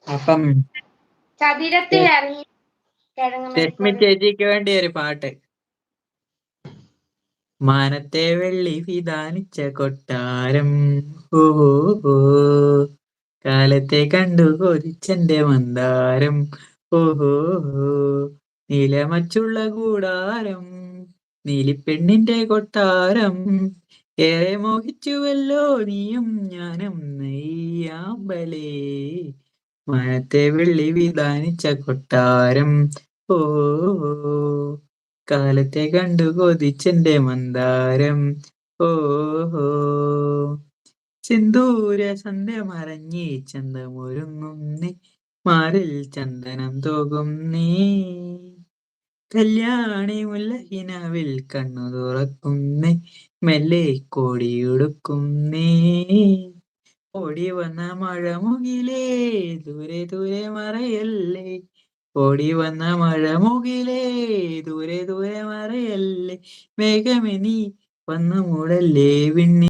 അപ്പം ചതുരത്തിൽ ഇറങ്ങി രശ്മി ചേച്ചിക്ക് വേണ്ടി ഒരു പാട്ട്. മാനത്തെ വെള്ളി വിധാനിച്ച കൊട്ടാരം, ഓ ഓ, കാലത്തെ കണ്ടു കൊതിച്ചെന്റെ മന്ദാരം, ഓഹോ, നീലമച്ചുള്ള കൂടാരം, നീലിപ്പെണ്ണിന്റെ കൊട്ടാരം, ഏറെ മോഹിച്ചുവല്ലോ നീയും ഞാനും നെയ്യാമ്പലേ. മാനത്തെ വെള്ളി വിധാനിച്ച കൊട്ടാരം, ഓ, കാലത്തെ കണ്ടു കൊതിച്ചെന്റെ മന്ദാരം, ഓഹോ, സിന്ദൂര സന്ധ്യ മറഞ്ഞേ ചന്തമൊരുങ്ങുന്നേ, മാറിൽ ചന്ദനം തോകുന്നേ, കല്യാണി മുല്ലഹിനാവിൽ കണ്ണു തുറക്കുന്നേ, മെല്ലെ കോടിയുടുക്കുന്നേ, ഓടി വന്ന മഴമുകിലേ ദൂരെ ദൂരെ മറയല്ലേ, ഓടി വന്ന മഴമുകിലേ ദൂരെ ദൂരെ മറയല്ലേ, മേഘമേ നീ വന്നു മൂടല്ലേ വിണ്ണി